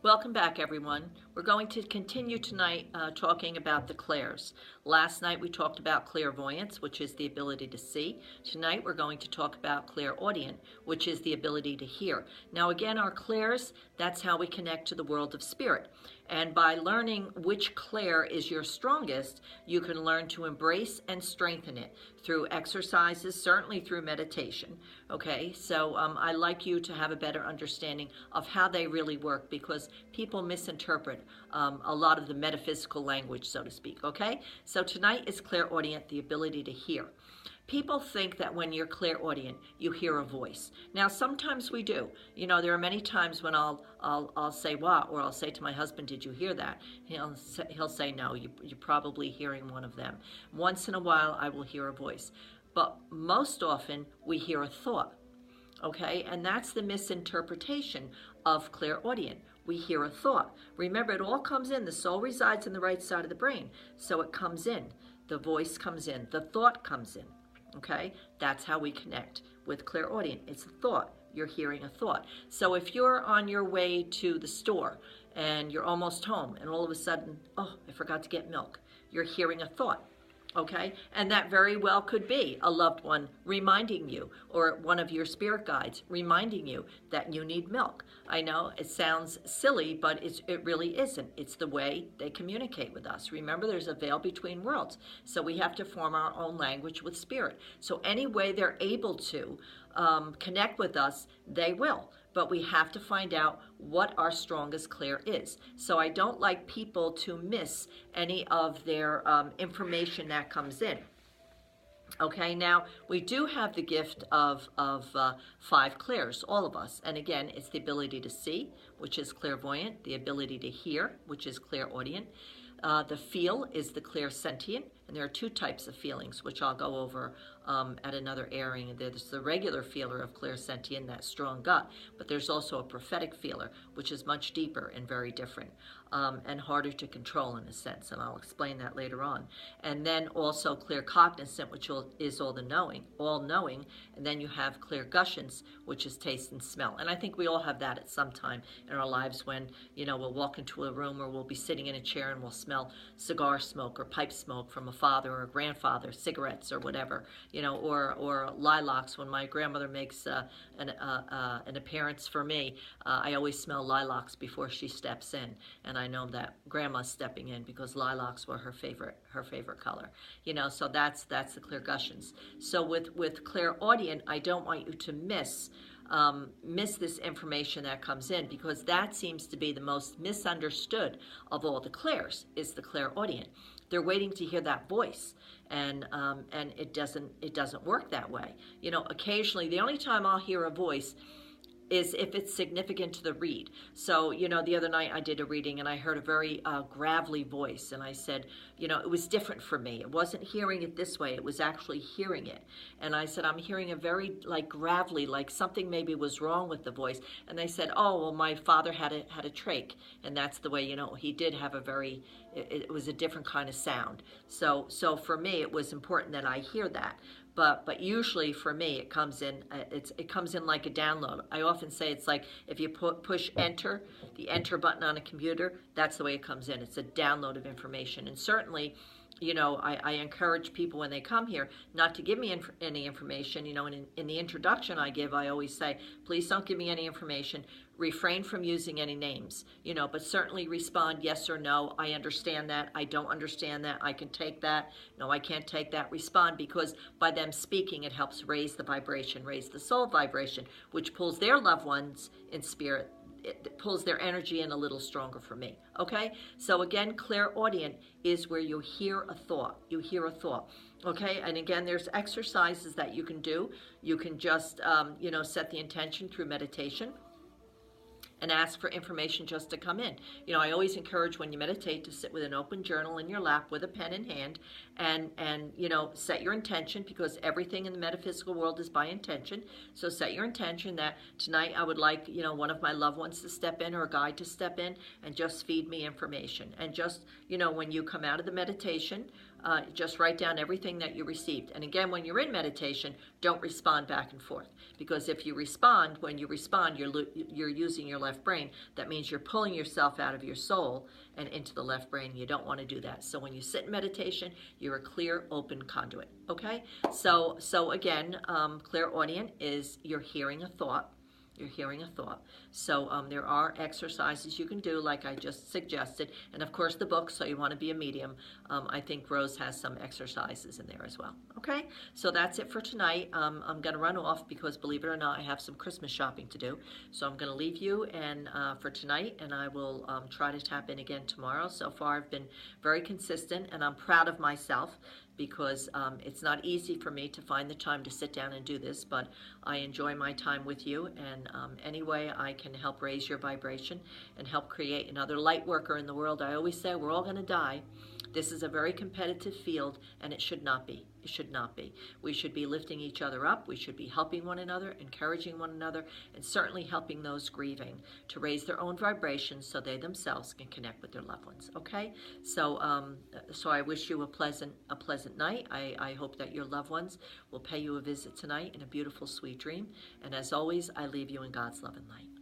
Welcome back, everyone. We're going to continue tonight talking about the clairs. Last night we talked about clairvoyance, which is the ability to see. Tonight we're going to talk about clairaudient, which is the ability to hear. Now again, our clairs, that's how we connect to the world of spirit. And by learning which clair is your strongest, you can learn to embrace and strengthen it through exercises, certainly through meditation. Okay, so I'd like you to have a better understanding of how they really work, because people misinterpret a lot of the metaphysical language, so to speak. Okay, so tonight is clairaudient, the ability to hear. People think that when you're clairaudient, you hear a voice. Now, sometimes we do. You know, there are many times when I'll say what, or I'll say to my husband, "Did you hear that?" He'll say, "No, you're probably hearing one of them." Once in a while, I will hear a voice, but most often we hear a thought. Okay, and that's the misinterpretation of clairaudient. We hear a thought. Remember, it all comes in. The soul resides in the right side of the brain, so it comes in. The voice comes in. The thought comes in. Okay, that's how we connect with clairaudient. It's a thought. You're hearing a thought. So if you're on your way to the store and you're almost home and all of a sudden, oh, I forgot to get milk, you're hearing a thought. Okay, and that very well could be a loved one reminding you, or one of your spirit guides reminding you that you need milk. I know it sounds silly, but it really isn't. It's the way they communicate with us. Remember, there's a veil between worlds, so we have to form our own language with spirit. So any way they're able to connect with us, they will. But we have to find out what our strongest clair is. So I don't like people to miss any of their information that comes in. Okay, now we do have the gift of 5 clairs, all of us. And again, it's the ability to see, which is clairvoyant, the ability to hear, which is clairaudient. The feel is the clairsentient, and there are 2 types of feelings, which I'll go over at another airing. There's the regular feeler of clairsentient, that strong gut, but there's also a prophetic feeler, which is much deeper and very different, and harder to control in a sense, and I'll explain that later on. And then also claircognizant, which is all knowing, and then you have clairguscience, which is taste and smell. And I think we all have that at some time in our lives when, you know, we'll walk into a room or we'll be sitting in a chair and we'll smell cigar smoke or pipe smoke from a father or a grandfather, cigarettes or whatever, you know, or lilacs. When my grandmother makes an appearance for me, I always smell lilacs before she steps in, and I know that grandma's stepping in because lilacs were her favorite color. You know, so that's the clairguscience. So with clairaudient, I don't want you to miss this information that comes in, because that seems to be the most misunderstood of all the clairs, is the clairaudient. They're waiting to hear that voice, and it doesn't work that way. You know, occasionally, the only time I'll hear a voice is if it's significant to the read. So, you know, the other night I did a reading and I heard a very gravelly voice, and I said, you know, it was different for me. It wasn't hearing it this way, it was actually hearing it. And I said, I'm hearing a very gravelly, like something maybe was wrong with the voice. And they said, oh, well, my father had a trach, and that's the way, you know, he did have a very, it was a different kind of sound. So for me, it was important that I hear that. But usually for me, it comes in like a download. I often say it's like if you push enter, the enter button on a computer, that's the way it comes in. It's a download of information. And certainly, you know, I encourage people when they come here not to give me any information. You know, in the introduction I give, I always say, please don't give me any information. Refrain from using any names, you know, but certainly respond yes or no. I understand that. I don't understand that. I can take that. No, I can't take that. Respond, because by them speaking, it helps raise the vibration, raise the soul vibration, which pulls their loved ones in spirit. It pulls their energy in a little stronger for me. Okay, so again, clairaudient is where you hear a thought. You hear a thought. Okay, and again, there's exercises that you can do. You can just you know, set the intention through meditation and ask for information just to come in. You know, I always encourage when you meditate to sit with an open journal in your lap with a pen in hand, and you know, set your intention, because everything in the metaphysical world is by intention. So set your intention that tonight I would like, you know, one of my loved ones to step in, or a guide to step in and just feed me information. And just, you know, when you come out of the meditation, just write down everything that you received. And again, when you're in meditation, don't respond back and forth, because if you respond, when you respond, you're using your left brain. That means you're pulling yourself out of your soul and into the left brain. You don't want to do that. So when you sit in meditation, you're a clear, open conduit. Okay? So again, clairaudient is you're hearing a thought. You're hearing a thought. So there are exercises you can do, like I just suggested. And of course, the book, So You Want to Be a Medium. I think Rose has some exercises in there as well. Okay? So that's it for tonight. I'm going to run off because, believe it or not, I have some Christmas shopping to do. So I'm going to leave you and for tonight, and I will try to tap in again tomorrow. So far, I've been very consistent, and I'm proud of myself, because it's not easy for me to find the time to sit down and do this, but I enjoy my time with you, and any way I can help raise your vibration and help create another light worker in the world. I always say we're all going to die. This is a very competitive field, and it should not be. It should not be. We should be lifting each other up. We should be helping one another, encouraging one another, and certainly helping those grieving to raise their own vibrations so they themselves can connect with their loved ones. Okay? So so I wish you a pleasant night. I hope that your loved ones will pay you a visit tonight in a beautiful, sweet dream. And as always, I leave you in God's love and light.